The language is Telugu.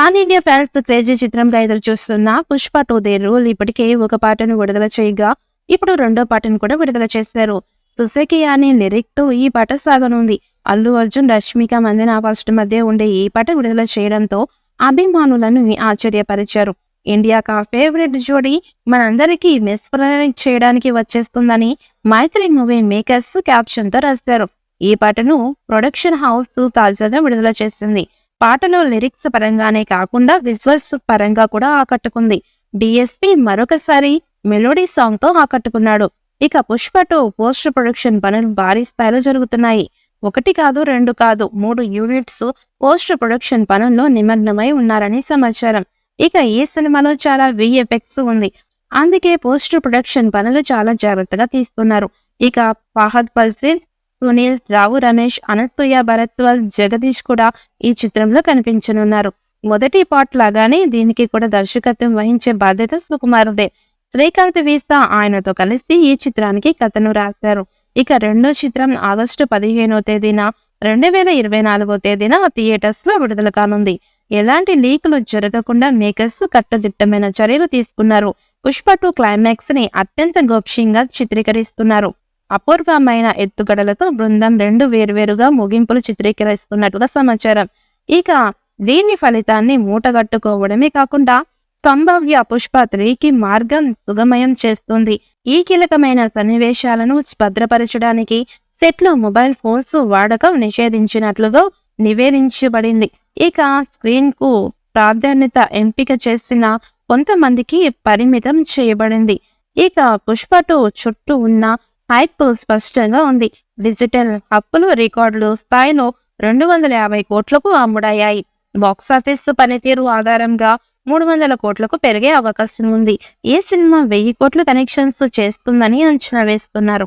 పాన్ ఇండియా ఫ్యాన్స్ క్రేజీ చిత్రంగా ఎదురు చూస్తున్న పుష్ప 2 దే రూల్ ఇప్పటికే ఒక పాటను విడుదల చేయగా ఇప్పుడు రెండో పాటను కూడా విడుదల చేశారు. సుసేకి అనే లిరిక్ తో ఈ పాట సాగనుంది. అల్లు అర్జున్, రష్మిక మందన ఫస్ట్ మధ్య ఉండే ఈ పాట విడుదల చేయడంతో అభిమానులను ఆశ్చర్యపరిచారు. ఇండియాకా ఫేవరెట్ జోడీ మనందరికీ మెస్మరైజ్ చేయడానికి వచ్చేస్తుందని మైత్రి మూవీ మేకర్స్ క్యాప్షన్ తో రాశారు. ఈ పాటను ప్రొడక్షన్ హౌస్ తాజాగా విడుదల చేసింది. పాటలో లిరిక్స్ పరంగానే కాకుండా విజువల్స్ పరంగా కూడా ఆకట్టుకుంది. డిఎస్పి మరొకసారి మెలోడీ సాంగ్ తో ఆకట్టుకున్నాడు. ఇక పుష్ప 2 పోస్ట్ ప్రొడక్షన్ పనులు భారీ స్థాయిలో జరుగుతున్నాయి. 1 కాదు 2 కాదు 3 యూనిట్స్ పోస్ట్ ప్రొడక్షన్ పనుల్లో నిమగ్నమై ఉన్నారని సమాచారం. ఇక ఈ సినిమాలో చాలా విఎఫ్ఎక్స్ ఉంది. అందుకే పోస్ట్ ప్రొడక్షన్ పనులు చాలా జాగ్రత్తగా తీస్తున్నారు. ఇక ఫహద్ ఫాసిల్, సునీల్, రావు రమేష్, అనసూయ, భరద్వాజ్, జగదీష్ కూడా ఈ చిత్రంలో కనిపించనున్నారు. మొదటి పార్ట్ లాగానే దీనికి కూడా దర్శకత్వం వహించే బాధ్యత సుకుమార్దే. శ్రీకాంత్ వీసా ఆయనతో కలిసి ఈ చిత్రానికి కథను రాశారు. ఇక రెండో చిత్రం ఆగస్టు 15వ తేదీన 2024వ తేదీన థియేటర్స్ లో విడుదల కానుంది. ఎలాంటి లీకులు జరగకుండా మేకర్స్ కట్టుదిట్టమైన చర్యలు తీసుకున్నారు. పుష్ప 2 క్లైమాక్స్ ని అత్యంత గోప్యంగా చిత్రీకరిస్తున్నారు. అపూర్వమైన ఎత్తుగడలతో బృందం 2 వేర్వేరుగా ముగింపులు చిత్రీకరిస్తున్నట్టుగా సమాచారం. ఇక దీని ఫలితాన్ని మూటగట్టుకోవడమే కాకుండా సంభావ్య పుష్ప 3కి మార్గం సుగమయం చేస్తుంది. ఈ కీలకమైన సన్నివేశాలను భద్రపరచడానికి సెట్లో మొబైల్ ఫోన్స్ వాడకం నిషేధించినట్లుగా నివేదించబడింది. ఇక స్క్రీన్ కు ప్రాధాన్యత ఎంపిక చేసిన కొంతమందికి పరిమితం చేయబడింది. ఇక పుష్ప 2 చుట్టూ ఉన్న హైప్ స్పష్టంగా ఉంది. డిజిటల్ హక్కులు రికార్డులు స్థాయిలో 250 కోట్లకు అమ్ముడయ్యాయి. బాక్సాఫీస్ పనితీరు ఆధారంగా 300 కోట్లకు పెరిగే అవకాశం ఉంది. ఈ సినిమా 1000 కోట్లు కలెక్షన్స్ చేస్తుందని అంచనా వేస్తున్నారు.